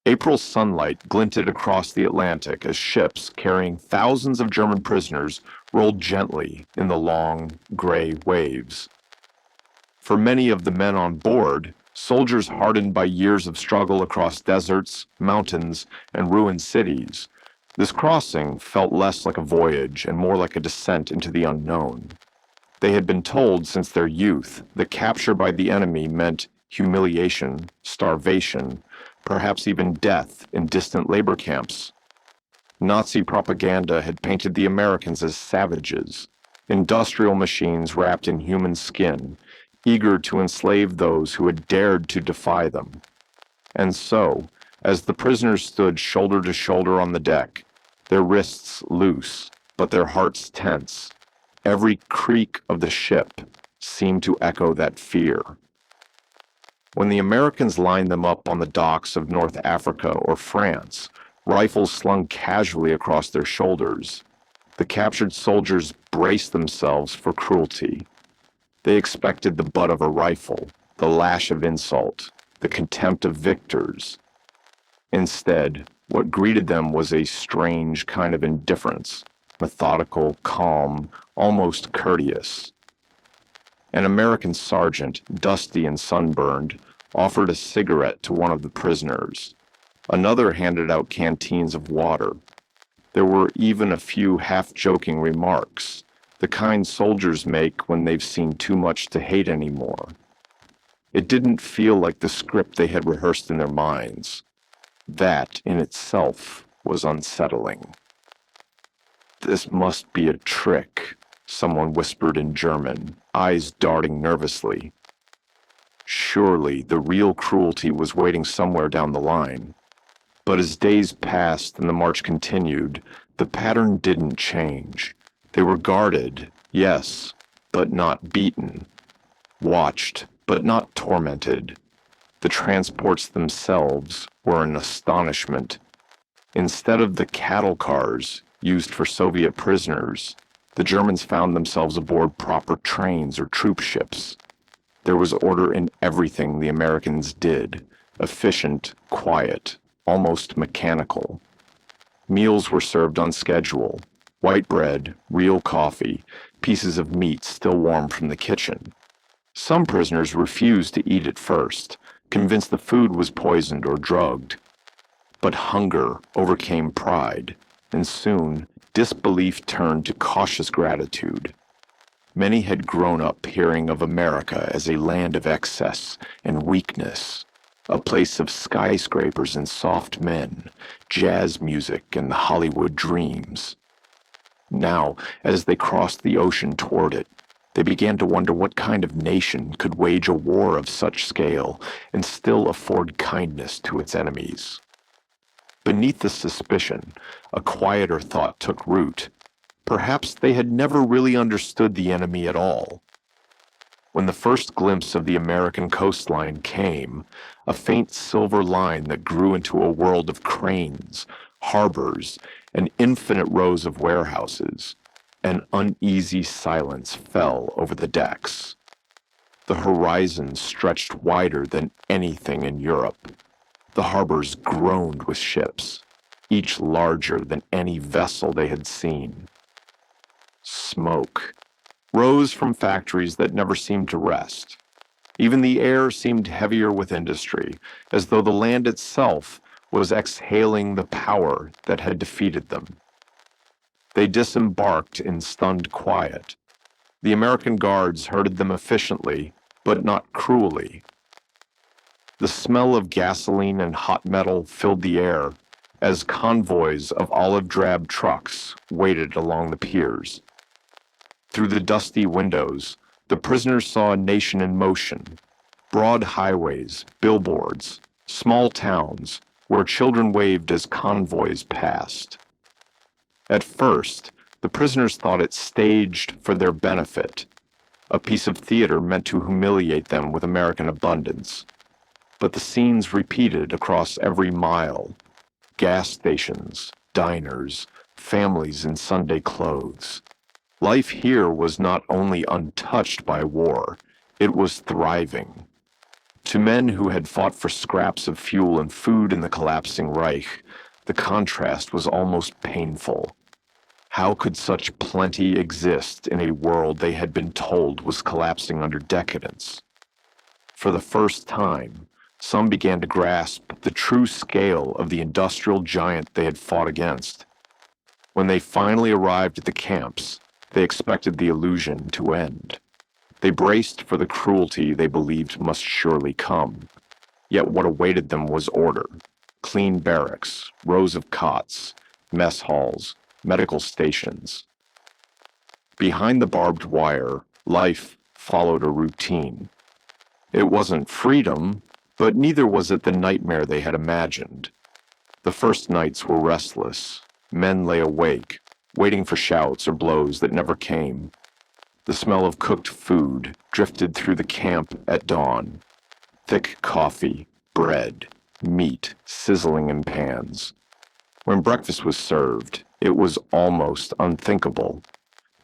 April sunlight glinted across the Atlantic as ships carrying thousands of German prisoners rolled gently in the long, gray waves. For many of the men on board, soldiers hardened by years of struggle across deserts, mountains, and ruined cities, this crossing felt less like a voyage and more like a descent into the unknown. They had been told since their youth that capture by the enemy meant humiliation, starvation, perhaps even death in distant labor camps. Nazi propaganda had painted the Americans as savages, industrial machines wrapped in human skin, eager to enslave those who had dared to defy them. And so, as the prisoners stood shoulder to shoulder on the deck, their wrists loose, but their hearts tense, every creak of the ship seemed to echo that fear. When the Americans lined them up on the docks of North Africa or France, rifles slung casually across their shoulders, the captured soldiers braced themselves for cruelty. They expected the butt of a rifle, the lash of insult, the contempt of victors. Instead, what greeted them was a strange kind of indifference, methodical, calm, almost courteous. An American sergeant, dusty and sunburned, offered a cigarette to one of the prisoners. Another handed out canteens of water. There were even a few half-joking remarks, the kind soldiers make when they've seen too much to hate anymore. It didn't feel like the script they had rehearsed in their minds. That, in itself, was unsettling. "This must be a trick," someone whispered in German, eyes darting nervously. Surely the real cruelty was waiting somewhere down the line. But as days passed and the march continued, the pattern didn't change. They were guarded, yes, but not beaten. Watched, but not tormented. The transports themselves were an astonishment. Instead of the cattle cars used for Soviet prisoners, the Germans found themselves aboard proper trains or troop ships. There was order in everything the Americans did, efficient, quiet, almost mechanical. Meals were served on schedule, white bread, real coffee, pieces of meat still warm from the kitchen. Some prisoners refused to eat at first, convinced the food was poisoned or drugged. But hunger overcame pride, and soon disbelief turned to cautious gratitude. Many had grown up hearing of America as a land of excess and weakness, a place of skyscrapers and soft men, jazz music and the Hollywood dreams. Now, as they crossed the ocean toward it, they began to wonder what kind of nation could wage a war of such scale and still afford kindness to its enemies. Beneath the suspicion, a quieter thought took root. Perhaps they had never really understood the enemy at all. When the first glimpse of the American coastline came, a faint silver line that grew into a world of cranes, harbors, and infinite rows of warehouses, an uneasy silence fell over the decks. The horizon stretched wider than anything in Europe. The harbors groaned with ships, each larger than any vessel they had seen. Smoke rose from factories that never seemed to rest. Even the air seemed heavier with industry, as though the land itself was exhaling the power that had defeated them. They disembarked in stunned quiet. The American guards herded them efficiently, but not cruelly. The smell of gasoline and hot metal filled the air as convoys of olive-drab trucks waited along the piers. Through the dusty windows, the prisoners saw a nation in motion. Broad highways, billboards, small towns, where children waved as convoys passed. At first, the prisoners thought it staged for their benefit, a piece of theater meant to humiliate them with American abundance. But the scenes repeated across every mile. Gas stations, diners, families in Sunday clothes. Life here was not only untouched by war, it was thriving. To men who had fought for scraps of fuel and food in the collapsing Reich, the contrast was almost painful. How could such plenty exist in a world they had been told was collapsing under decadence? For the first time, some began to grasp the true scale of the industrial giant they had fought against. When they finally arrived at the camps, they expected the illusion to end. They braced for the cruelty they believed must surely come. Yet what awaited them was order. Clean barracks, rows of cots, mess halls, medical stations. Behind the barbed wire, life followed a routine. It wasn't freedom, but neither was it the nightmare they had imagined. The first nights were restless. Men lay awake, waiting for shouts or blows that never came. The smell of cooked food drifted through the camp at dawn. Thick coffee, bread, meat sizzling in pans. When breakfast was served, it was almost unthinkable.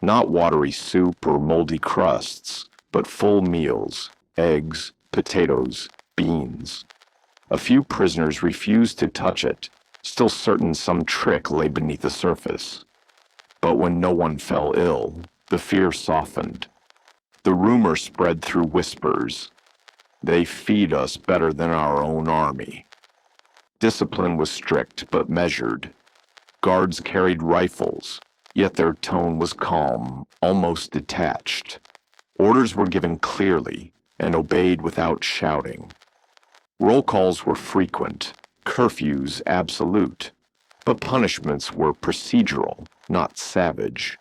Not watery soup or moldy crusts, but full meals, eggs, potatoes, beans. A few prisoners refused to touch it, still certain some trick lay beneath the surface. But when no one fell ill, the fear softened. The rumor spread through whispers. They feed us better than our own army. Discipline was strict but measured. Guards carried rifles, yet their tone was calm, almost detached. Orders were given clearly and obeyed without shouting. Roll calls were frequent, curfews absolute, but punishments were procedural, not savage.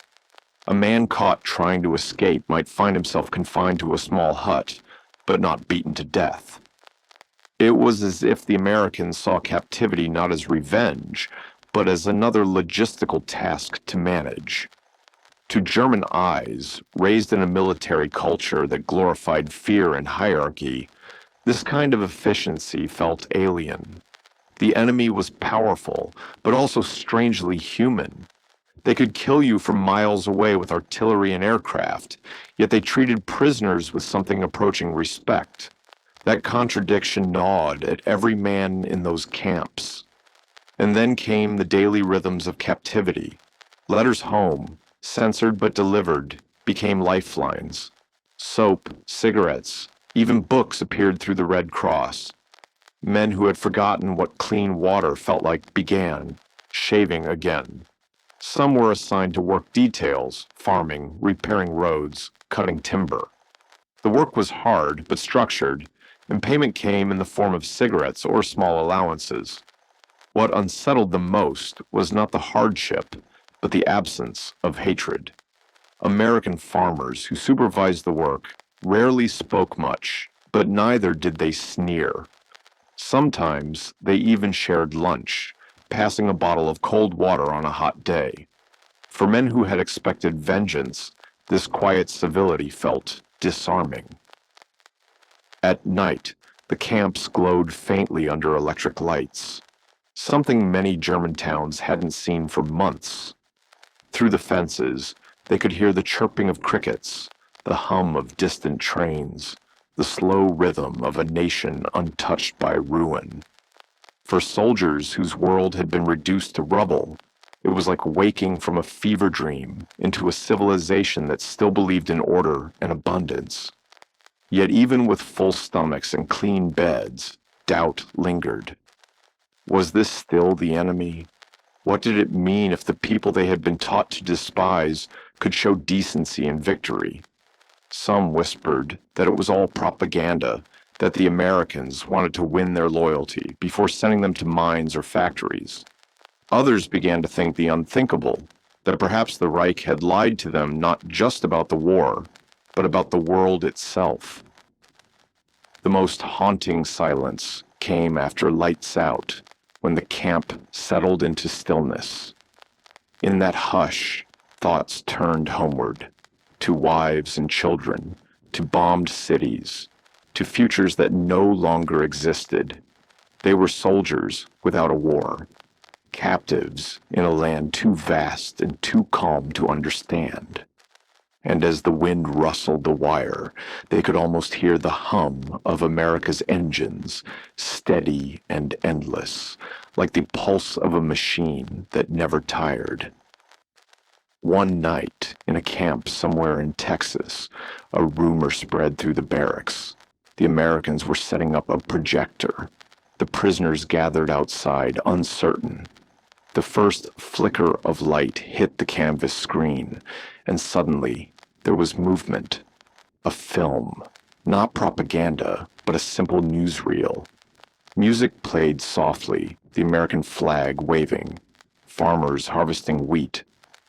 A man caught trying to escape might find himself confined to a small hut, but not beaten to death. It was as if the Americans saw captivity not as revenge, but as another logistical task to manage. To German eyes, raised in a military culture that glorified fear and hierarchy, this kind of efficiency felt alien. The enemy was powerful, but also strangely human. They could kill you from miles away with artillery and aircraft, yet they treated prisoners with something approaching respect. That contradiction gnawed at every man in those camps. And then came the daily rhythms of captivity. Letters home, censored but delivered, became lifelines. Soap, cigarettes, even books appeared through the Red Cross. Men who had forgotten what clean water felt like began, shaving again. Some were assigned to work details, farming, repairing roads, cutting timber. The work was hard but structured, and payment came in the form of cigarettes or small allowances. What unsettled them most was not the hardship, but the absence of hatred. American farmers who supervised the work rarely spoke much, but neither did they sneer. Sometimes they even shared lunch, passing a bottle of cold water on a hot day. For men who had expected vengeance, this quiet civility felt disarming. At night, the camps glowed faintly under electric lights, something many German towns hadn't seen for months. Through the fences, they could hear the chirping of crickets, the hum of distant trains, the slow rhythm of a nation untouched by ruin. For soldiers whose world had been reduced to rubble, it was like waking from a fever dream into a civilization that still believed in order and abundance. Yet even with full stomachs and clean beds, doubt lingered. Was this still the enemy? What did it mean if the people they had been taught to despise could show decency and victory? Some whispered that it was all propaganda, that the Americans wanted to win their loyalty before sending them to mines or factories. Others began to think the unthinkable, that perhaps the Reich had lied to them not just about the war, but about the world itself. The most haunting silence came after lights out, when the camp settled into stillness. In that hush, thoughts turned homeward, to wives and children, to bombed cities, to futures that no longer existed. They were soldiers without a war, captives in a land too vast and too calm to understand. and as the wind rustled the wire, they could almost hear the hum of America's engines, steady and endless, like the pulse of a machine that never tired. One night, in a camp somewhere in Texas, a rumor spread through the barracks. The Americans were setting up a projector. The prisoners gathered outside, uncertain. The first flicker of light hit the canvas screen, and suddenly there was movement. A film. Not propaganda, but a simple newsreel. Music played softly, the American flag waving. Farmers harvesting wheat.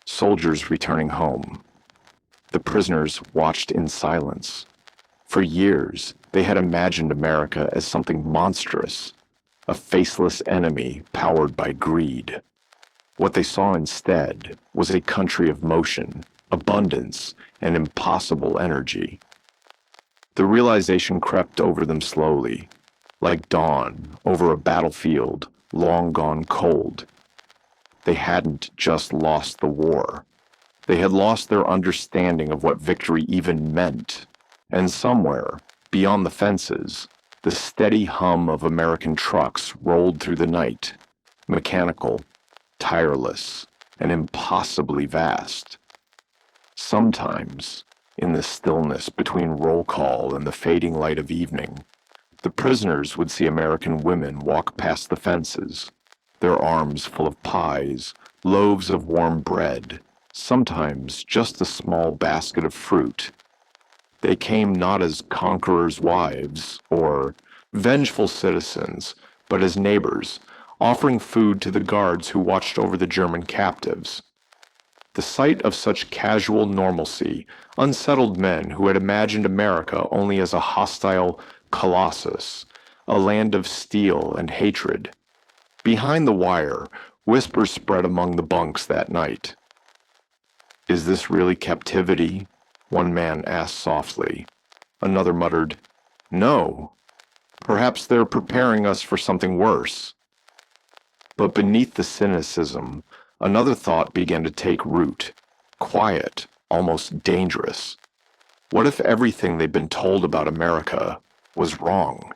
Soldiers returning home. The prisoners watched in silence. For years, they had imagined America as something monstrous, a faceless enemy powered by greed. What they saw instead was a country of motion, abundance, and impossible energy. The realization crept over them slowly, like dawn over a battlefield long gone cold. They hadn't just lost the war. They had lost their understanding of what victory even meant. And somewhere, beyond the fences, the steady hum of American trucks rolled through the night, mechanical, tireless, and impossibly vast. Sometimes, in the stillness between roll call and the fading light of evening, the prisoners would see American women walk past the fences, their arms full of pies, loaves of warm bread, sometimes just a small basket of fruit. They came not as conquerors' wives or vengeful citizens, but as neighbors, offering food to the guards who watched over the German captives. The sight of such casual normalcy unsettled men who had imagined America only as a hostile colossus, a land of steel and hatred. Behind the wire, whispers spread among the bunks that night. "Is this really captivity?" one man asked softly. Another muttered, "No. Perhaps they're preparing us for something worse." But beneath the cynicism, another thought began to take root, quiet, almost dangerous. What if everything they'd been told about America was wrong?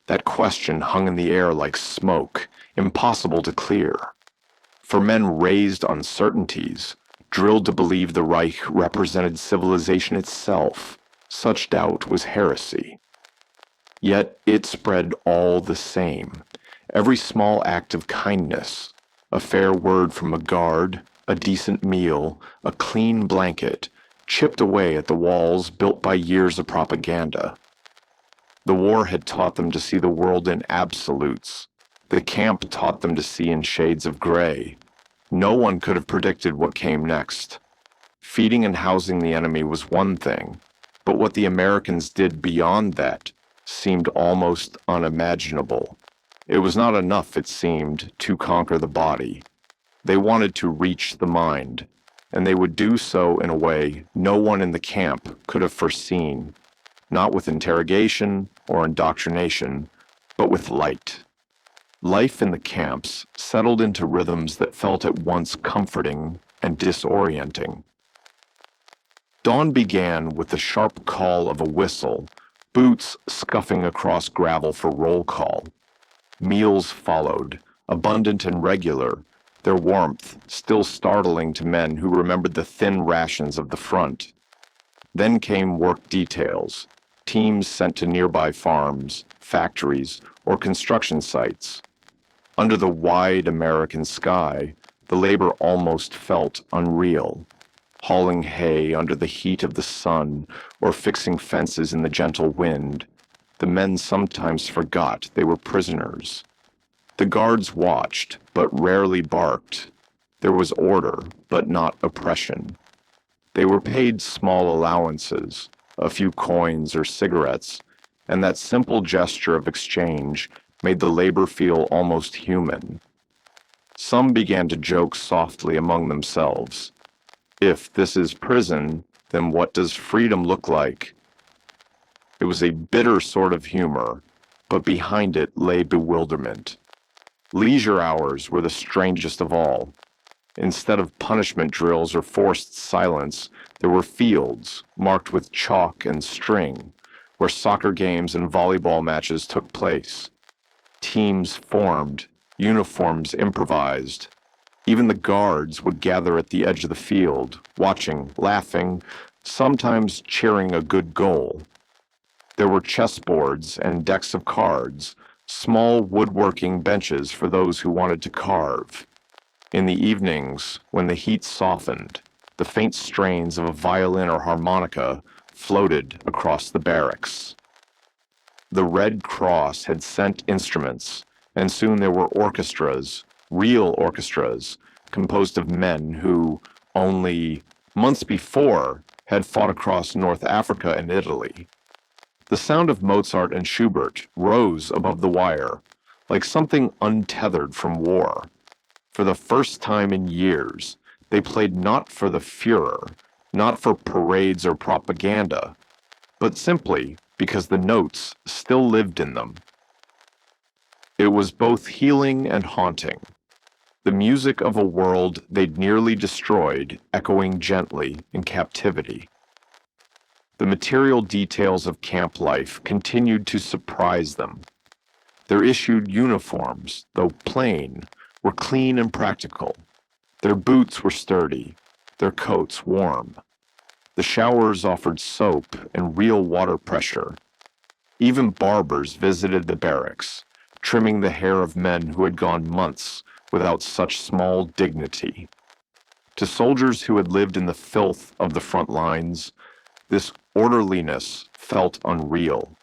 That question hung in the air like smoke, impossible to clear. For men raised on certainties, drilled to believe the Reich represented civilization itself, such doubt was heresy. Yet it spread all the same. Every small act of kindness, a fair word from a guard, a decent meal, a clean blanket, chipped away at the walls built by years of propaganda. The war had taught them to see the world in absolutes. The camp taught them to see in shades of gray. No one could have predicted what came next. Feeding and housing the enemy was one thing, but what the Americans did beyond that seemed almost unimaginable. It was not enough, it seemed, to conquer the body. They wanted to reach the mind, and they would do so in a way no one in the camp could have foreseen, not with interrogation or indoctrination, but with light. Life in the camps settled into rhythms that felt at once comforting and disorienting. Dawn began with the sharp call of a whistle, boots scuffing across gravel for roll call. Meals followed, abundant and regular, their warmth still startling to men who remembered the thin rations of the front. Then came work details, teams sent to nearby farms, factories, or construction sites. Under the wide American sky, the labor almost felt unreal. Hauling hay under the heat of the sun or fixing fences in the gentle wind, the men sometimes forgot they were prisoners. The guards watched, but rarely barked. There was order, but not oppression. They were paid small allowances, a few coins or cigarettes, and that simple gesture of exchange made the labor feel almost human. Some began to joke softly among themselves. If this is prison, then what does freedom look like? It was a bitter sort of humor, but behind it lay bewilderment. Leisure hours were the strangest of all. Instead of punishment drills or forced silence, there were fields marked with chalk and string where soccer games and volleyball matches took place. Teams formed, uniforms improvised. Even the guards would gather at the edge of the field, watching, laughing, sometimes cheering a good goal. There were chessboards and decks of cards, small woodworking benches for those who wanted to carve. In the evenings, when the heat softened, the faint strains of a violin or harmonica floated across the barracks. The Red Cross had sent instruments, and soon there were orchestras, real orchestras, composed of men who, only months before, had fought across North Africa and Italy. The sound of Mozart and Schubert rose above the wire, like something untethered from war. For the first time in years, they played not for the Führer, not for parades or propaganda, but simply because the notes still lived in them. It was both healing and haunting, the music of a world they'd nearly destroyed echoing gently in captivity. The material details of camp life continued to surprise them. Their issued uniforms, though plain, were clean and practical. Their boots were sturdy, their coats warm. The showers offered soap and real water pressure. Even barbers visited the barracks, trimming the hair of men who had gone months without such small dignity. To soldiers who had lived in the filth of the front lines, this orderliness felt unreal,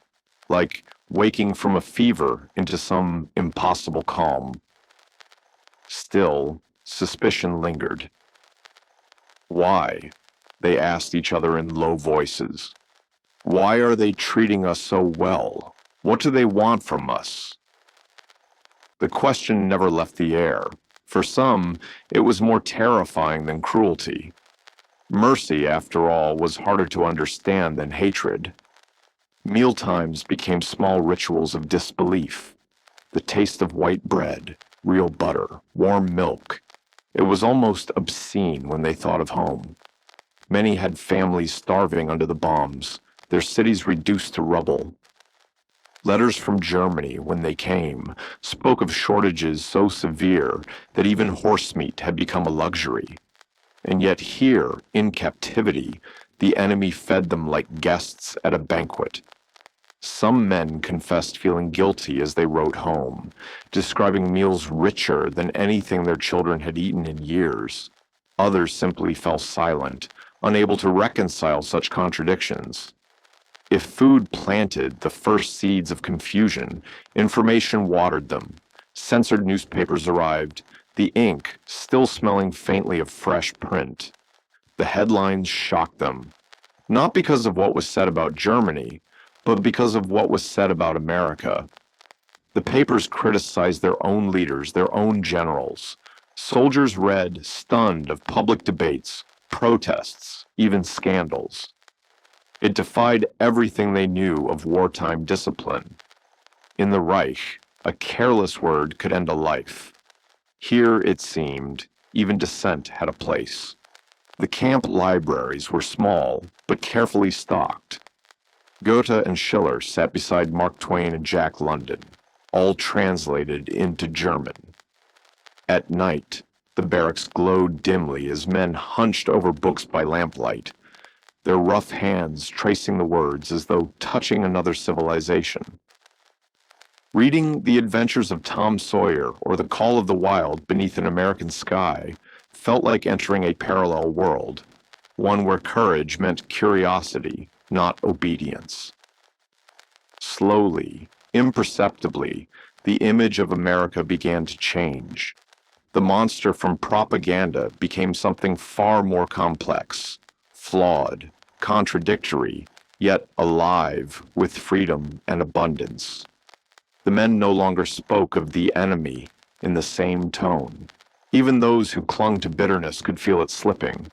like waking from a fever into some impossible calm. Still, suspicion lingered. Why? They asked each other in low voices. Why are they treating us so well? What do they want from us? The question never left the air. For some, it was more terrifying than cruelty. Mercy, after all, was harder to understand than hatred. Mealtimes became small rituals of disbelief. The taste of white bread, real butter, warm milk. It was almost obscene when they thought of home. Many had families starving under the bombs, their cities reduced to rubble. Letters from Germany, when they came, spoke of shortages so severe that even horse meat had become a luxury. And yet here, in captivity, the enemy fed them like guests at a banquet. Some men confessed feeling guilty as they wrote home, describing meals richer than anything their children had eaten in years. Others simply fell silent, unable to reconcile such contradictions. If food planted the first seeds of confusion, information watered them. Censored newspapers arrived, the ink still smelling faintly of fresh print. The headlines shocked them, not because of what was said about Germany, but because of what was said about America. The papers criticized their own leaders, their own generals. Soldiers read, stunned, of public debates, protests, even scandals. It defied everything they knew of wartime discipline. In the Reich, a careless word could end a life. Here, it seemed, even dissent had a place. The camp libraries were small, but carefully stocked. Goethe and Schiller sat beside Mark Twain and Jack London, all translated into German. At night, the barracks glowed dimly as men hunched over books by lamplight, their rough hands tracing the words as though touching another civilization. Reading The Adventures of Tom Sawyer or The Call of the Wild beneath an American sky felt like entering a parallel world, one where courage meant curiosity, not obedience. Slowly, imperceptibly, the image of America began to change. The monster from propaganda became something far more complex, flawed, contradictory, yet alive with freedom and abundance. The men no longer spoke of the enemy in the same tone. Even those who clung to bitterness could feel it slipping.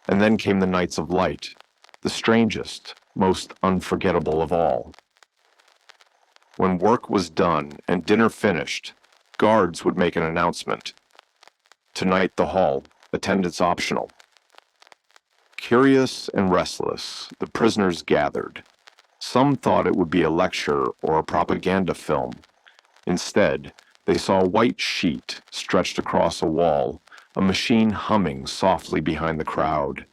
And then came the nights of light, the strangest, most unforgettable of all. When work was done and dinner finished, guards would make an announcement. Tonight the hall, attendance optional. Curious and restless, the prisoners gathered. Some thought it would be a lecture or a propaganda film. Instead, they saw a white sheet stretched across a wall, a machine humming softly behind the crowd.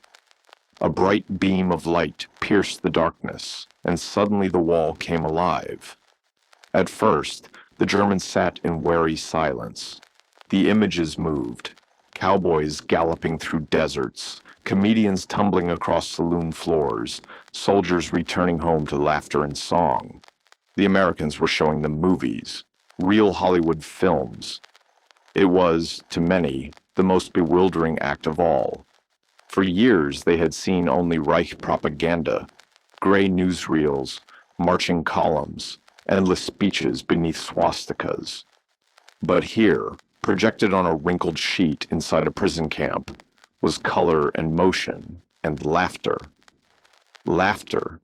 A bright beam of light pierced the darkness, and suddenly the wall came alive. At first, the Germans sat in wary silence. The images moved. Cowboys galloping through deserts, comedians tumbling across saloon floors, soldiers returning home to laughter and song. The Americans were showing them movies, real Hollywood films. It was, to many, the most bewildering act of all. For years they had seen only Reich propaganda, gray newsreels, marching columns, endless speeches beneath swastikas. But here, projected on a wrinkled sheet inside a prison camp, was color and motion and laughter. Laughter.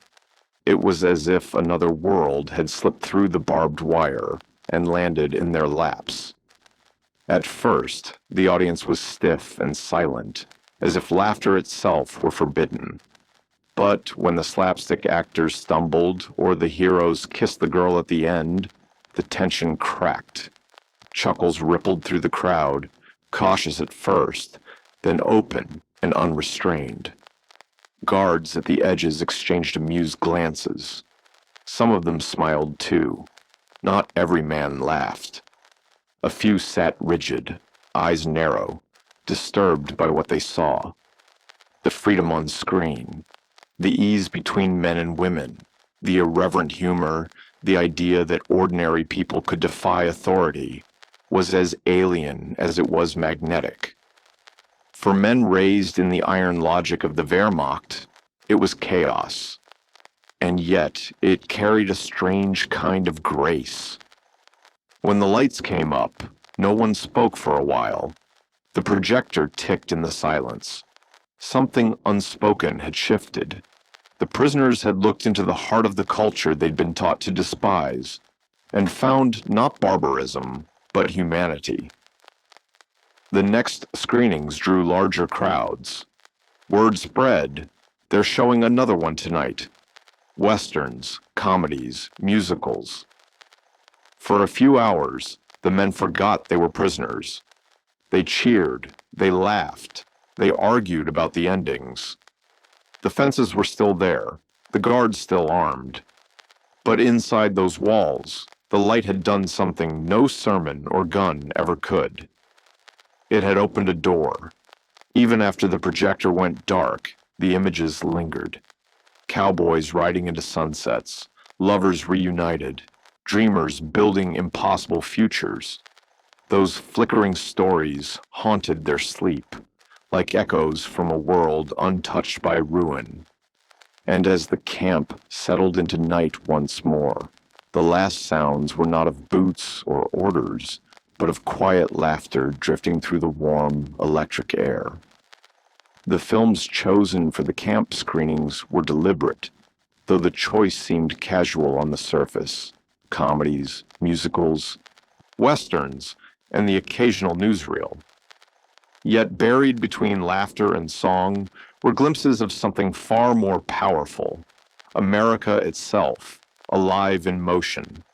It was as if another world had slipped through the barbed wire and landed in their laps. At first, the audience was stiff and silent, as if laughter itself were forbidden. But when the slapstick actors stumbled or the heroes kissed the girl at the end, the tension cracked. Chuckles rippled through the crowd, cautious at first, then open and unrestrained. Guards at the edges exchanged amused glances. Some of them smiled too. Not every man laughed. A few sat rigid, eyes narrow, disturbed by what they saw. The freedom on screen, the ease between men and women, the irreverent humor, the idea that ordinary people could defy authority, was as alien as it was magnetic. For men raised in the iron logic of the Wehrmacht, it was chaos. And yet it carried a strange kind of grace. When the lights came up, no one spoke for a while. The projector ticked in the silence. Something unspoken had shifted. The prisoners had looked into the heart of the culture they'd been taught to despise, and found not barbarism, but humanity. The next screenings drew larger crowds. Word spread, they're showing another one tonight. Westerns, comedies, musicals. For a few hours, the men forgot they were prisoners. They cheered, they laughed, they argued about the endings. The fences were still there, the guards still armed. But inside those walls, the light had done something no sermon or gun ever could. It had opened a door. Even after the projector went dark, the images lingered. Cowboys riding into sunsets, lovers reunited, dreamers building impossible futures. Those flickering stories haunted their sleep, like echoes from a world untouched by ruin. And as the camp settled into night once more, the last sounds were not of boots or orders, but of quiet laughter drifting through the warm, electric air. The films chosen for the camp screenings were deliberate, though the choice seemed casual on the surface. Comedies, musicals, westerns, and the occasional newsreel. Yet buried between laughter and song were glimpses of something far more powerful, America itself, alive in motion.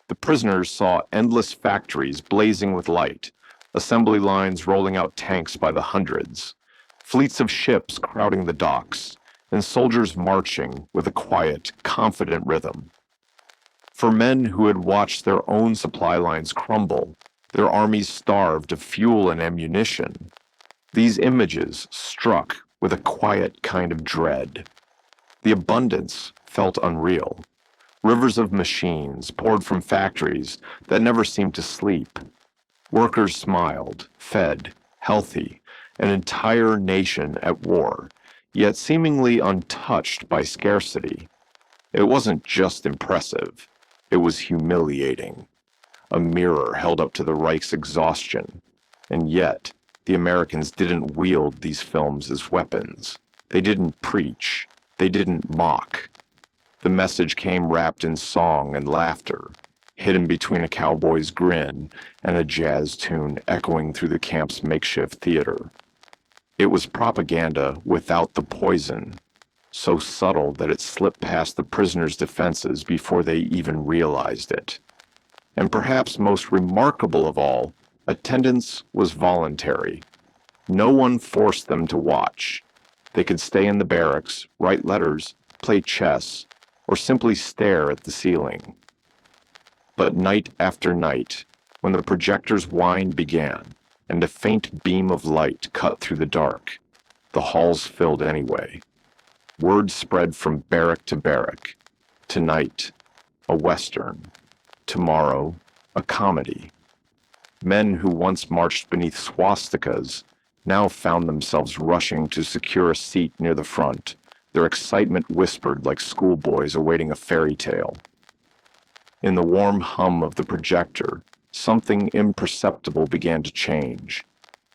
The prisoners saw endless factories blazing with light, assembly lines rolling out tanks by the hundreds, fleets of ships crowding the docks, and soldiers marching with a quiet, confident rhythm. For men who had watched their own supply lines crumble, their armies starved of fuel and ammunition, these images struck with a quiet kind of dread. The abundance felt unreal. Rivers of machines poured from factories that never seemed to sleep. Workers smiled, fed, healthy, an entire nation at war, yet seemingly untouched by scarcity. It wasn't just impressive, it was humiliating. A mirror held up to the Reich's exhaustion. And yet, the Americans didn't wield these films as weapons. They didn't preach. They didn't mock. The message came wrapped in song and laughter, hidden between a cowboy's grin and a jazz tune echoing through the camp's makeshift theater. It was propaganda without the poison, so subtle that it slipped past the prisoners' defenses before they even realized it. And perhaps most remarkable of all, attendance was voluntary. No one forced them to watch. They could stay in the barracks, write letters, play chess, or simply stare at the ceiling. But night after night, when the projector's whine began, and a faint beam of light cut through the dark, the halls filled anyway. Word spread from barrack to barrack. Tonight, a Western. Tomorrow, a comedy. Men who once marched beneath swastikas now found themselves rushing to secure a seat near the front, their excitement whispered like schoolboys awaiting a fairy tale. In the warm hum of the projector, something imperceptible began to change.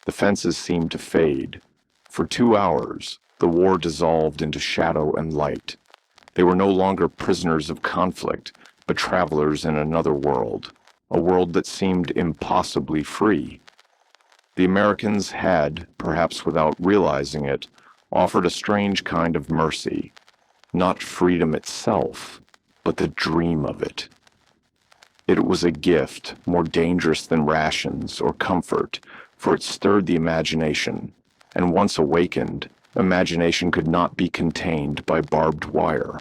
The fences seemed to fade. For 2 hours, the war dissolved into shadow and light. They were no longer prisoners of conflict, but travelers in another world, a world that seemed impossibly free. The Americans had, perhaps without realizing it, offered a strange kind of mercy, not freedom itself, but the dream of it. It was a gift more dangerous than rations or comfort, for it stirred the imagination, and once awakened, imagination could not be contained by barbed wire.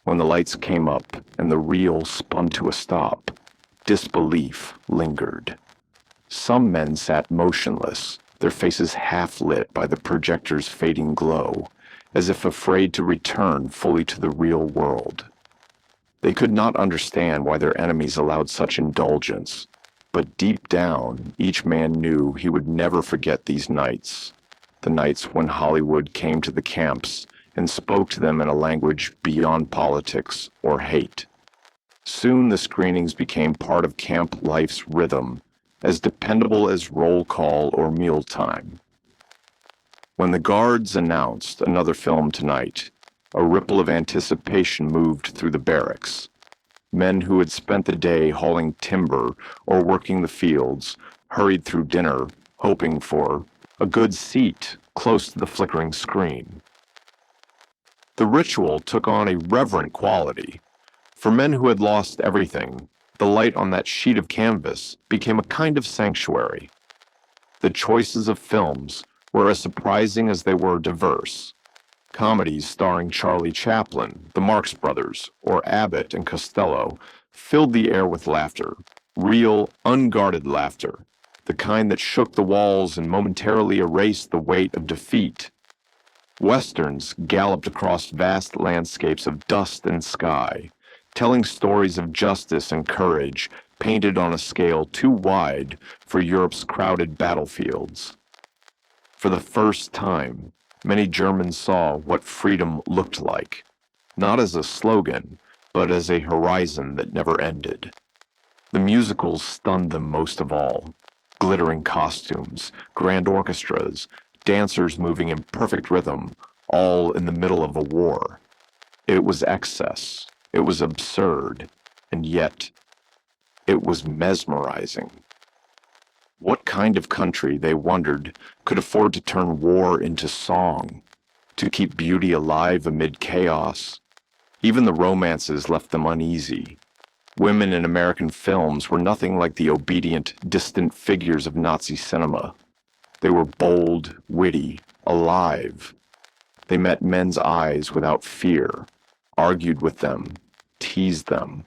When the lights came up and the reel spun to a stop, disbelief lingered. Some men sat motionless, their faces half lit by the projector's fading glow, as if afraid to return fully to the real world. They could not understand why their enemies allowed such indulgence, but deep down, each man knew he would never forget these nights, the nights when Hollywood came to the camps and spoke to them in a language beyond politics or hate. Soon the screenings became part of camp life's rhythm, as dependable as roll call or mealtime. When the guards announced another film tonight, a ripple of anticipation moved through the barracks. Men who had spent the day hauling timber or working the fields hurried through dinner, hoping for a good seat close to the flickering screen. The ritual took on a reverent quality. For men who had lost everything, the light on that sheet of canvas became a kind of sanctuary. The choices of films were as surprising as they were diverse. Comedies starring Charlie Chaplin, the Marx Brothers, or Abbott and Costello filled the air with laughter, real, unguarded laughter, the kind that shook the walls and momentarily erased the weight of defeat. Westerns galloped across vast landscapes of dust and sky, telling stories of justice and courage painted on a scale too wide for Europe's crowded battlefields. For the first time, many Germans saw what freedom looked like, not as a slogan, but as a horizon that never ended. The musicals stunned them most of all. Glittering costumes, grand orchestras, dancers moving in perfect rhythm, all in the middle of a war. It was excess, it was absurd, and yet it was mesmerizing. What kind of country, they wondered, could afford to turn war into song, to keep beauty alive amid chaos? Even the romances left them uneasy. Women in American films were nothing like the obedient, distant figures of Nazi cinema. They were bold, witty, alive. They met men's eyes without fear, argued with them, teased them,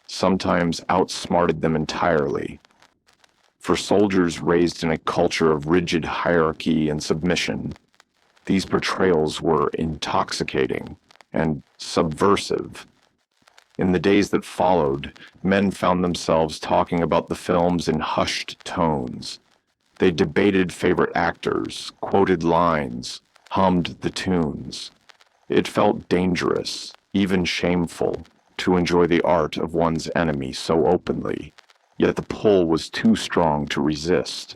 sometimes outsmarted them entirely. For soldiers raised in a culture of rigid hierarchy and submission, these portrayals were intoxicating and subversive. In the days that followed, men found themselves talking about the films in hushed tones. They debated favorite actors, quoted lines, hummed the tunes. It felt dangerous, even shameful, to enjoy the art of one's enemy so openly, yet the pull was too strong to resist.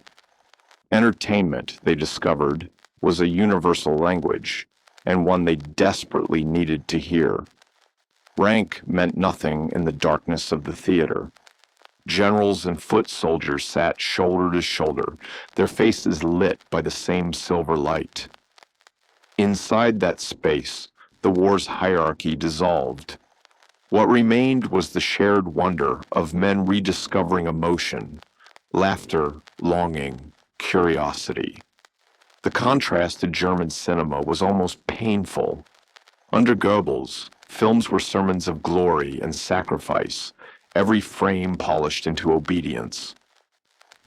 Entertainment, they discovered, was a universal language, and one they desperately needed to hear. Rank meant nothing in the darkness of the theater. Generals and foot soldiers sat shoulder to shoulder, their faces lit by the same silver light. Inside that space, the war's hierarchy dissolved. What remained was the shared wonder of men rediscovering emotion, laughter, longing, curiosity. The contrast to German cinema was almost painful. Under Goebbels, films were sermons of glory and sacrifice, every frame polished into obedience.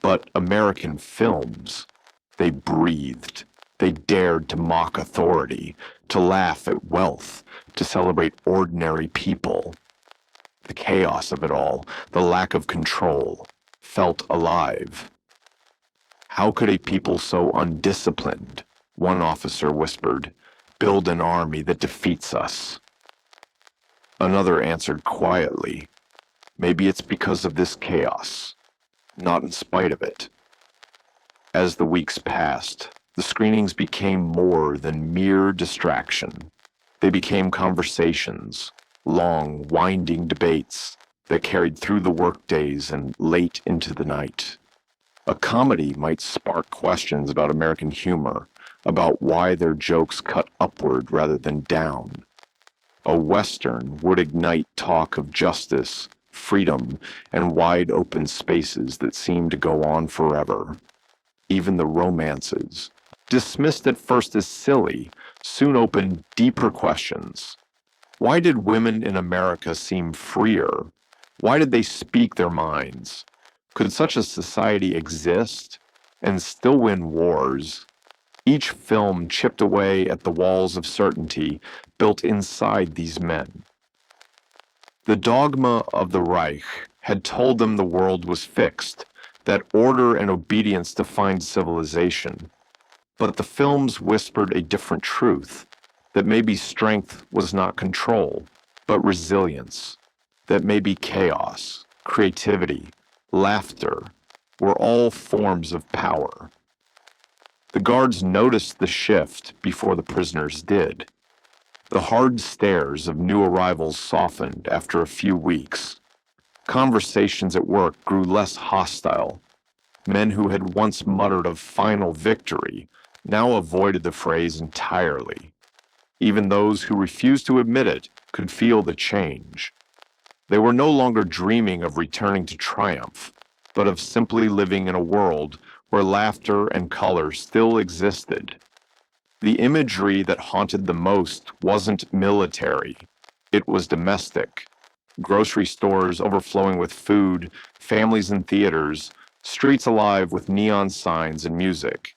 But American films, they breathed. They dared to mock authority, to laugh at wealth, to celebrate ordinary people. The chaos of it all, the lack of control, felt alive. How could a people so undisciplined, one officer whispered, build an army that defeats us? Another answered quietly, maybe it's because of this chaos, not in spite of it. As the weeks passed, the screenings became more than mere distraction. They became conversations, long, winding debates that carried through the workdays and late into the night. A comedy might spark questions about American humor, about why their jokes cut upward rather than down. A Western would ignite talk of justice, freedom, and wide open spaces that seemed to go on forever. Even the romances, dismissed at first as silly, soon opened deeper questions. Why did women in America seem freer? Why did they speak their minds? Could such a society exist and still win wars? Each film chipped away at the walls of certainty built inside these men. The dogma of the Reich had told them the world was fixed, that order and obedience defined civilization. But the films whispered a different truth, that maybe strength was not control, but resilience, that maybe chaos, creativity, laughter were all forms of power. The guards noticed the shift before the prisoners did. The hard stares of new arrivals softened after a few weeks. Conversations at work grew less hostile. Men who had once muttered of final victory now avoided the phrase entirely. Even those who refused to admit it could feel the change. They were no longer dreaming of returning to triumph, but of simply living in a world where laughter and color still existed. The imagery that haunted the most wasn't military, it was domestic. Grocery stores overflowing with food, families in theaters, streets alive with neon signs and music.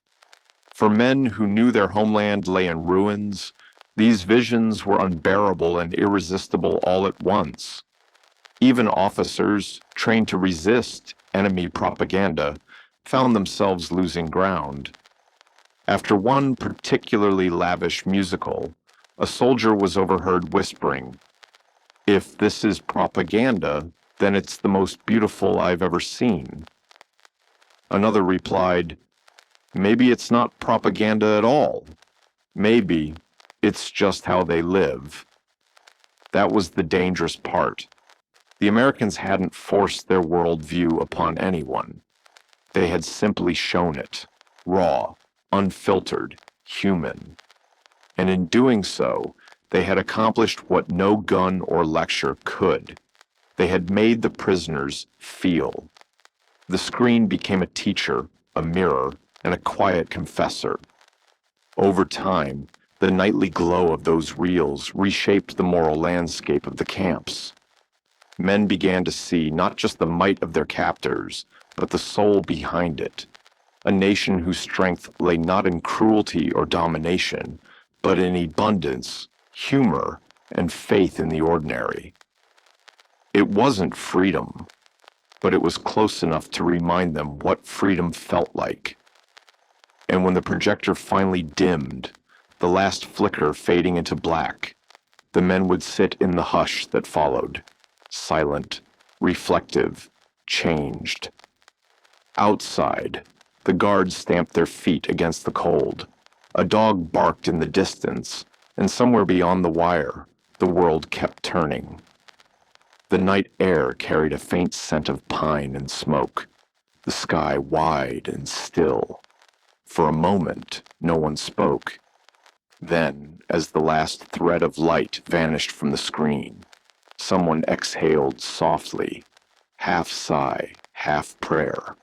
For men who knew their homeland lay in ruins, these visions were unbearable and irresistible all at once. Even officers, trained to resist enemy propaganda, found themselves losing ground. After one particularly lavish musical, a soldier was overheard whispering, "If this is propaganda, then it's the most beautiful I've ever seen." Another replied, "Maybe it's not propaganda at all. Maybe it's just how they live." That was the dangerous part. The Americans hadn't forced their worldview upon anyone. They had simply shown it, raw, unfiltered, human. And in doing so, they had accomplished what no gun or lecture could. They had made the prisoners feel. The screen became a teacher, a mirror, and a quiet confessor. Over time, the nightly glow of those reels reshaped the moral landscape of the camps. Men began to see not just the might of their captors, but the soul behind it. A nation whose strength lay not in cruelty or domination, but in abundance, humor, and faith in the ordinary. It wasn't freedom, but it was close enough to remind them what freedom felt like. And when the projector finally dimmed, the last flicker fading into black, the men would sit in the hush that followed, silent, reflective, changed. Outside, the guards stamped their feet against the cold. A dog barked in the distance, and somewhere beyond the wire, the world kept turning. The night air carried a faint scent of pine and smoke, the sky wide and still. For a moment, no one spoke. Then, as the last thread of light vanished from the screen, someone exhaled softly, half sigh, half prayer.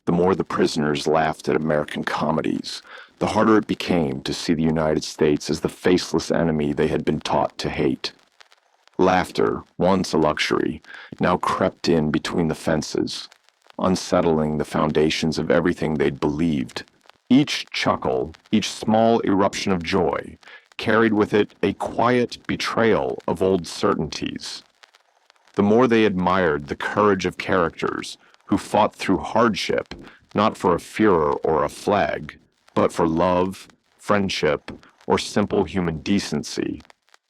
The more the prisoners laughed at American comedies, the harder it became to see the United States as the faceless enemy they had been taught to hate. Laughter, once a luxury, now crept in between the fences, unsettling the foundations of everything they'd believed. Each chuckle, each small eruption of joy, carried with it a quiet betrayal of old certainties. The more they admired the courage of characters who fought through hardship, not for a Führer or a flag, but for love, friendship, or simple human decency,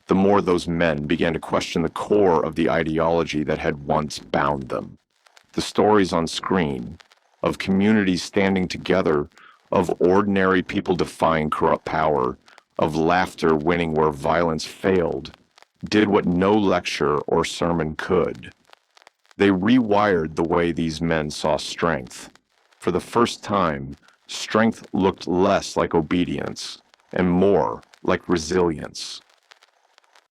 the more those men began to question the core of the ideology that had once bound them. The stories on screen, of communities standing together, of ordinary people defying corrupt power, of laughter winning where violence failed, did what no lecture or sermon could. They rewired the way these men saw strength. For the first time, strength looked less like obedience and more like resilience.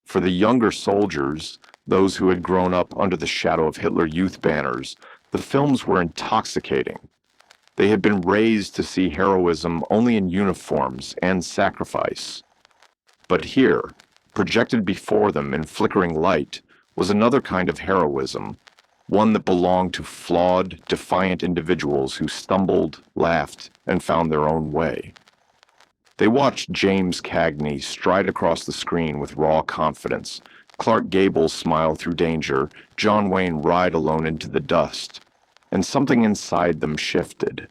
For the younger soldiers, those who had grown up under the shadow of Hitler Youth banners, the films were intoxicating. They had been raised to see heroism only in uniforms and sacrifice. But here, projected before them in flickering light, was another kind of heroism, one that belonged to flawed, defiant individuals who stumbled, laughed, and found their own way. They watched James Cagney stride across the screen with raw confidence, Clark Gable smile through danger, John Wayne ride alone into the dust, and something inside them shifted.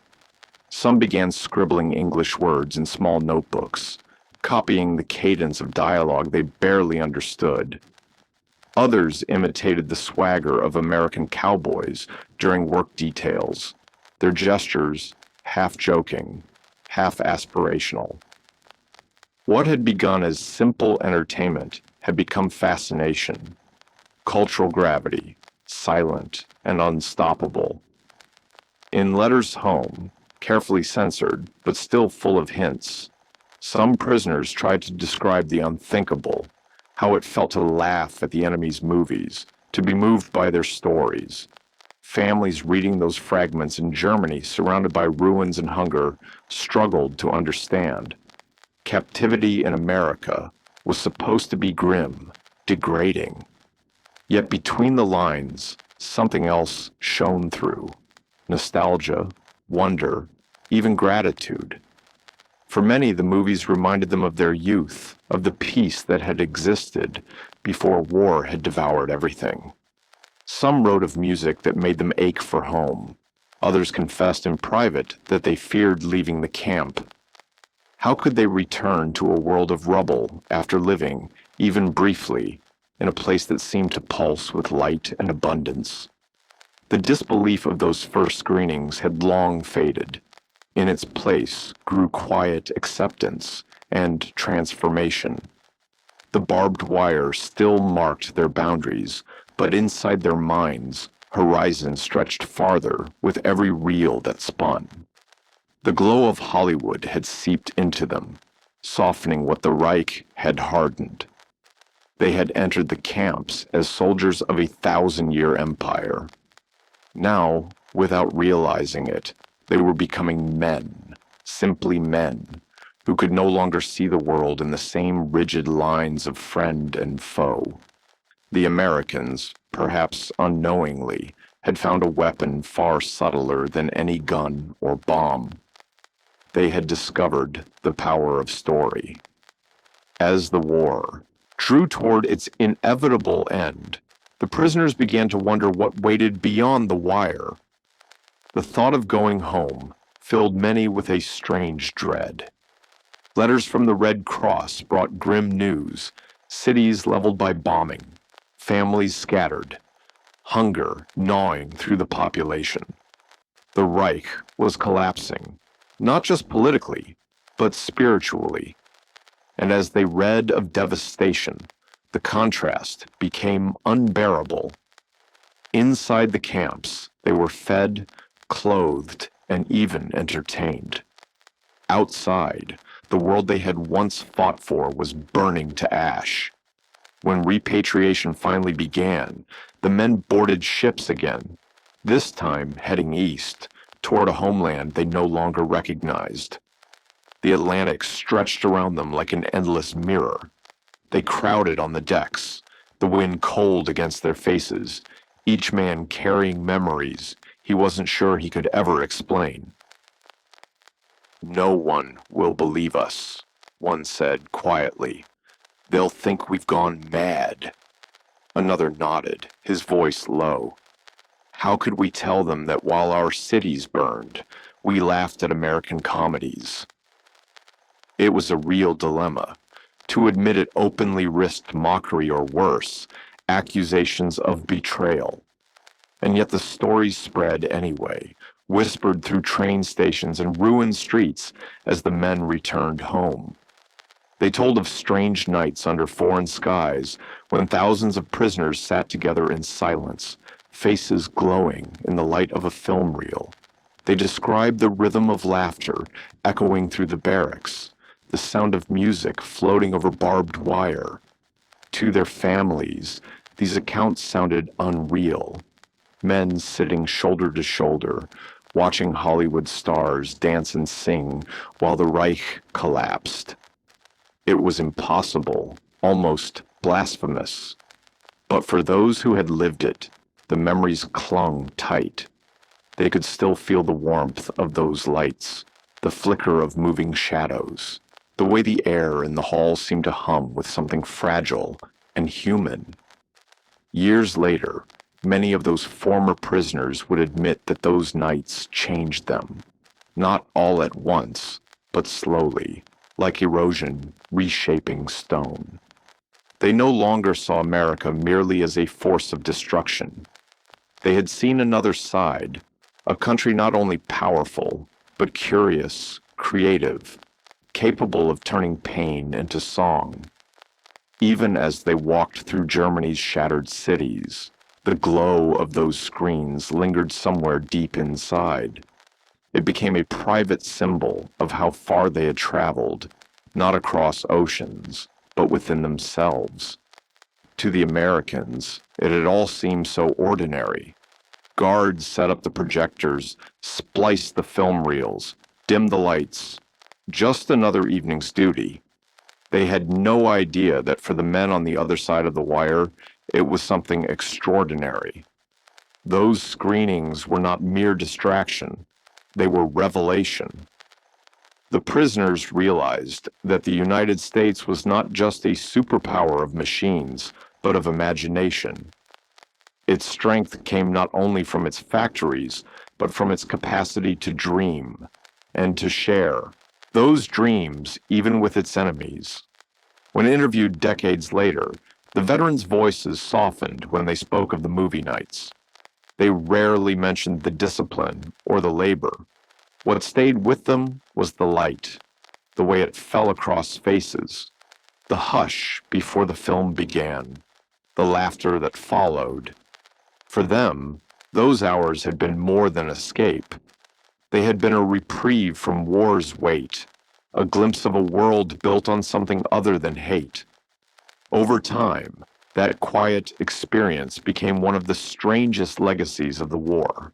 Some began scribbling English words in small notebooks, copying the cadence of dialogue they barely understood. Others imitated the swagger of American cowboys during work details, their gestures half joking, half aspirational. What had begun as simple entertainment had become fascination, cultural gravity, silent and unstoppable. In letters home, carefully censored but still full of hints, some prisoners tried to describe the unthinkable, how it felt to laugh at the enemy's movies, to be moved by their stories. Families reading those fragments in Germany, surrounded by ruins and hunger, struggled to understand. Captivity in America was supposed to be grim, degrading. Yet between the lines, something else shone through. Nostalgia, wonder, even gratitude. For many, the movies reminded them of their youth, of the peace that had existed before war had devoured everything. Some wrote of music that made them ache for home. Others confessed in private that they feared leaving the camp. How could they return to a world of rubble after living, even briefly, in a place that seemed to pulse with light and abundance? The disbelief of those first screenings had long faded. In its place grew quiet acceptance and transformation. The barbed wire still marked their boundaries, but inside their minds, horizons stretched farther with every reel that spun. The glow of Hollywood had seeped into them, softening what the Reich had hardened. They had entered the camps as soldiers of a 1,000-year empire. Now, without realizing it, they were becoming men, simply men, who could no longer see the world in the same rigid lines of friend and foe. The Americans, perhaps unknowingly, had found a weapon far subtler than any gun or bomb. They had discovered the power of story. As the war drew toward its inevitable end, the prisoners began to wonder what waited beyond the wire. The thought of going home filled many with a strange dread. Letters from the Red Cross brought grim news, cities leveled by bombing, families scattered, hunger gnawing through the population. The Reich was collapsing, not just politically, but spiritually. And as they read of devastation, the contrast became unbearable Inside the camps, they were fed, clothed, and even entertained. Outside, the world they had once fought for was burning to ash. When repatriation finally began, the men boarded ships again, this time heading east, toward a homeland they no longer recognized. The Atlantic stretched around them like an endless mirror. They crowded on the decks, the wind cold against their faces, each man carrying memories he wasn't sure he could ever explain. "No one will believe us," one said quietly. "They'll think we've gone mad." Another nodded, his voice low. "How could we tell them that while our cities burned, we laughed at American comedies?" It was a real dilemma. To admit it openly risked mockery or worse, accusations of betrayal. And yet the stories spread anyway, whispered through train stations and ruined streets as the men returned home. They told of strange nights under foreign skies when thousands of prisoners sat together in silence, faces glowing in the light of a film reel. They described the rhythm of laughter echoing through the barracks, the sound of music floating over barbed wire. To their families, these accounts sounded unreal. Men sitting shoulder to shoulder, watching Hollywood stars dance and sing while the Reich collapsed. It was impossible, almost blasphemous. But for those who had lived it, the memories clung tight. They could still feel the warmth of those lights, the flicker of moving shadows, the way the air in the hall seemed to hum with something fragile and human. Years later, many of those former prisoners would admit that those nights changed them, not all at once, but slowly, like erosion reshaping stone. They no longer saw America merely as a force of destruction. They had seen another side, a country not only powerful, but curious, creative, capable of turning pain into song. Even as they walked through Germany's shattered cities, the glow of those screens lingered somewhere deep inside. It became a private symbol of how far they had traveled, not across oceans, but within themselves. To the Americans, it had all seemed so ordinary. Guards set up the projectors, spliced the film reels, dimmed the lights. Just another evening's duty. They had no idea that for the men on the other side of the wire, it was something extraordinary. Those screenings were not mere distraction. They were revelation. The prisoners realized that the United States was not just a superpower of machines, but of imagination. Its strength came not only from its factories, but from its capacity to dream and to share those dreams, even with its enemies. When interviewed decades later, the veterans' voices softened when they spoke of the movie nights. They rarely mentioned the discipline or the labor. What stayed with them was the light, the way it fell across faces, the hush before the film began, the laughter that followed. For them, those hours had been more than escape. They had been a reprieve from war's weight, a glimpse of a world built on something other than hate. Over time, that quiet experience became one of the strangest legacies of the war.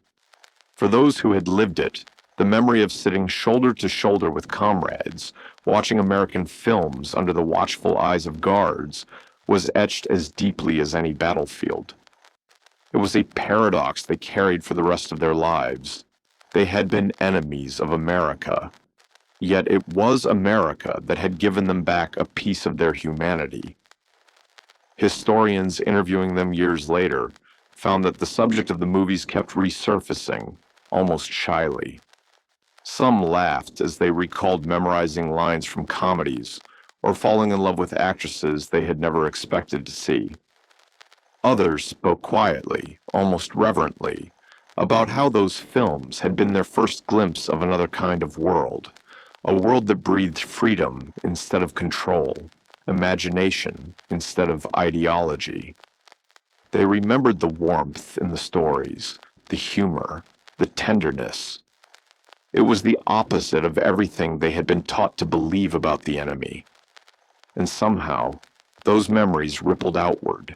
For those who had lived it, the memory of sitting shoulder to shoulder with comrades, watching American films under the watchful eyes of guards, was etched as deeply as any battlefield. It was a paradox they carried for the rest of their lives. They had been enemies of America, yet it was America that had given them back a piece of their humanity. Historians interviewing them years later found that the subject of the movies kept resurfacing, almost shyly. Some laughed as they recalled memorizing lines from comedies or falling in love with actresses they had never expected to see. Others spoke quietly, almost reverently, about how those films had been their first glimpse of another kind of world, a world that breathed freedom instead of control, imagination instead of ideology. They remembered the warmth in the stories, the humor, the tenderness. It was the opposite of everything they had been taught to believe about the enemy. And somehow, those memories rippled outward.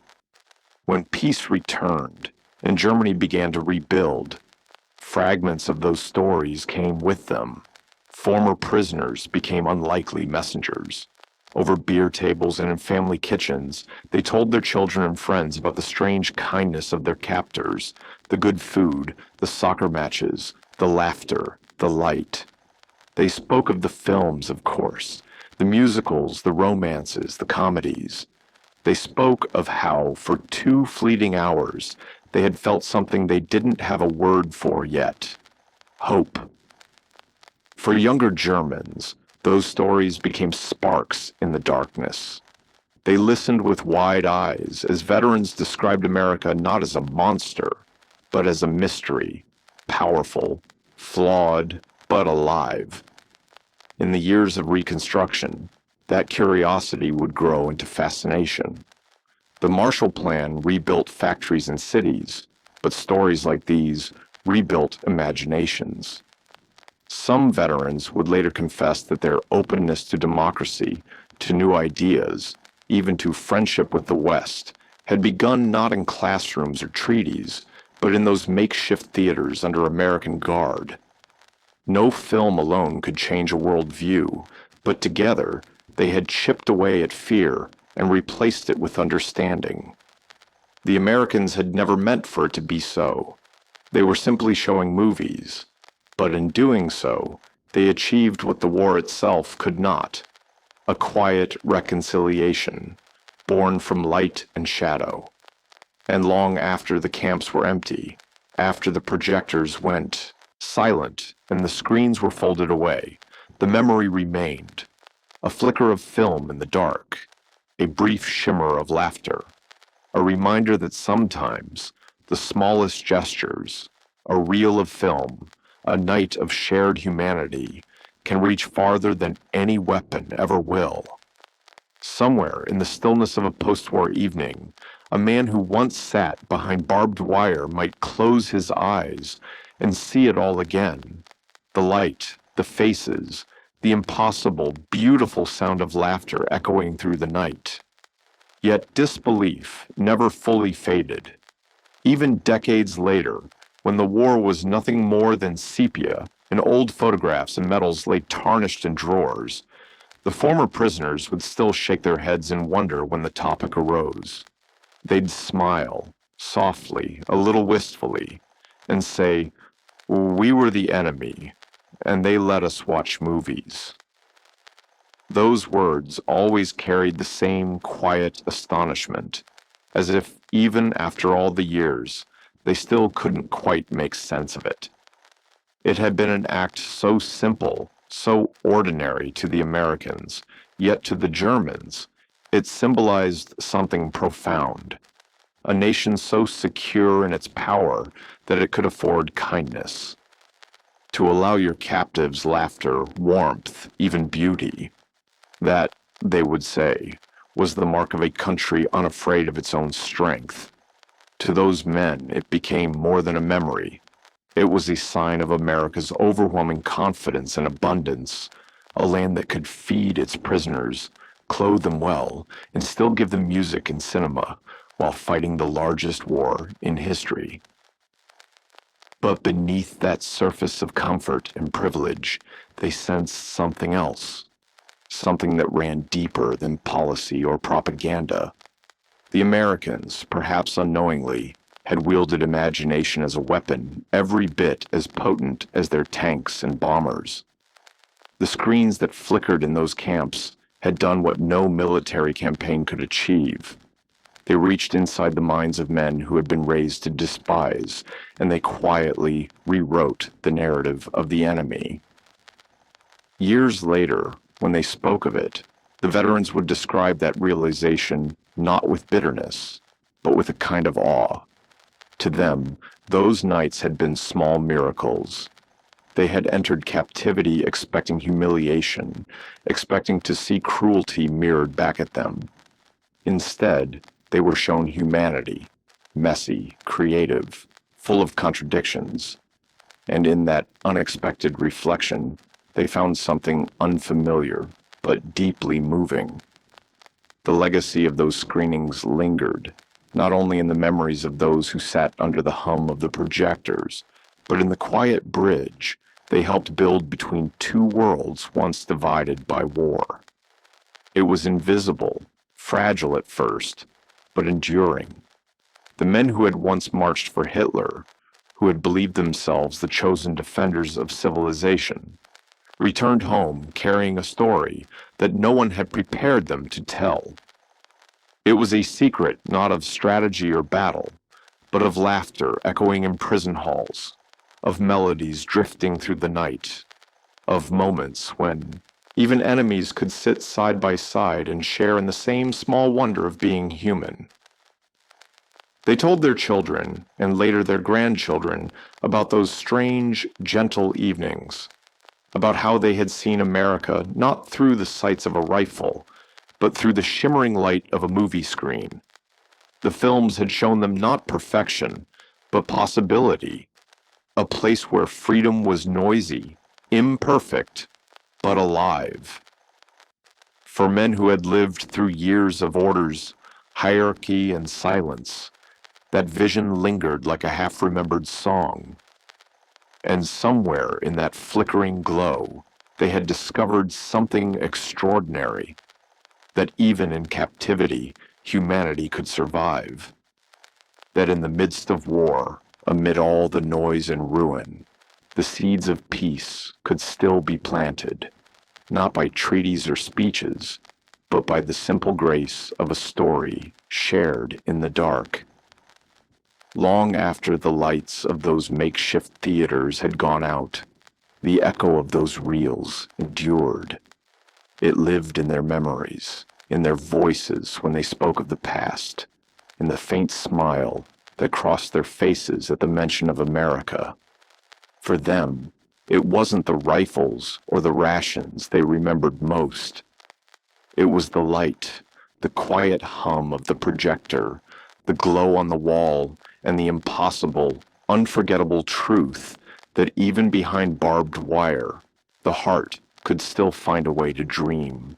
When peace returned and Germany began to rebuild, fragments of those stories came with them. Former prisoners became unlikely messengers. Over beer tables and in family kitchens, they told their children and friends about the strange kindness of their captors, the good food, the soccer matches, the laughter, the light. They spoke of the films, of course, the musicals, the romances, the comedies. They spoke of how, for 2 fleeting hours, they had felt something they didn't have a word for yet: hope. For younger Germans, those stories became sparks in the darkness. They listened with wide eyes as veterans described America not as a monster, but as a mystery, powerful, flawed, but alive. In the years of Reconstruction, that curiosity would grow into fascination. The Marshall Plan rebuilt factories and cities, but stories like these rebuilt imaginations. Some veterans would later confess that their openness to democracy, to new ideas, even to friendship with the West, had begun not in classrooms or treaties, but in those makeshift theaters under American guard. No film alone could change a worldview, but together they had chipped away at fear and replaced it with understanding. The Americans had never meant for it to be so. They were simply showing movies, but in doing so, they achieved what the war itself could not: a quiet reconciliation, born from light and shadow. And long after the camps were empty, after the projectors went silent and the screens were folded away, the memory remained, a flicker of film in the dark, a brief shimmer of laughter, a reminder that sometimes the smallest gestures, a reel of film, a night of shared humanity, can reach farther than any weapon ever will. Somewhere in the stillness of a post-war evening, a man who once sat behind barbed wire might close his eyes and see it all again: the light, the faces, the impossible, beautiful sound of laughter echoing through the night. Yet disbelief never fully faded. Even decades later, when the war was nothing more than sepia and old photographs and medals lay tarnished in drawers, the former prisoners would still shake their heads in wonder when the topic arose. They'd smile, softly, a little wistfully, and say, "We were the enemy, and they let us watch movies." Those words always carried the same quiet astonishment, as if, even after all the years, they still couldn't quite make sense of it. It had been an act so simple, so ordinary to the Americans, yet to the Germans, it symbolized something profound: a nation so secure in its power that it could afford kindness. To allow your captives laughter, warmth, even beauty, that, they would say, was the mark of a country unafraid of its own strength. To those men, it became more than a memory. It was a sign of America's overwhelming confidence and abundance, a land that could feed its prisoners, clothe them well, and still give them music and cinema while fighting the largest war in history. But beneath that surface of comfort and privilege, they sensed something else, something that ran deeper than policy or propaganda. The Americans, perhaps unknowingly, had wielded imagination as a weapon every bit as potent as their tanks and bombers. The screens that flickered in those camps had done what no military campaign could achieve. They reached inside the minds of men who had been raised to despise, and they quietly rewrote the narrative of the enemy. Years later, when they spoke of it, the veterans would describe that realization not with bitterness, but with a kind of awe. To them, those nights had been small miracles. They had entered captivity expecting humiliation, expecting to see cruelty mirrored back at them. Instead, they were shown humanity, messy, creative, full of contradictions. And in that unexpected reflection, they found something unfamiliar but deeply moving. The legacy of those screenings lingered, not only in the memories of those who sat under the hum of the projectors, but in the quiet bridge they helped build between two worlds once divided by war. It was invisible, fragile at first, but enduring. The men who had once marched for Hitler, who had believed themselves the chosen defenders of civilization, returned home carrying a story that no one had prepared them to tell. It was a secret not of strategy or battle, but of laughter echoing in prison halls, of melodies drifting through the night, of moments when even enemies could sit side by side and share in the same small wonder of being human. They told their children, and later their grandchildren, about those strange, gentle evenings, about how they had seen America not through the sights of a rifle, but through the shimmering light of a movie screen. The films had shown them not perfection, but possibility, a place where freedom was noisy, imperfect, but alive. For men who had lived through years of orders, hierarchy, and silence, that vision lingered like a half-remembered song. And somewhere in that flickering glow, they had discovered something extraordinary, that even in captivity, humanity could survive. That in the midst of war, amid all the noise and ruin, the seeds of peace could still be planted, not by treaties or speeches, but by the simple grace of a story shared in the dark. Long after the lights of those makeshift theaters had gone out, the echo of those reels endured. It lived in their memories, in their voices when they spoke of the past, in the faint smile that crossed their faces at the mention of America. For them, it wasn't the rifles or the rations they remembered most. It was the light, the quiet hum of the projector, the glow on the wall, and the impossible, unforgettable truth that even behind barbed wire, the heart could still find a way to dream.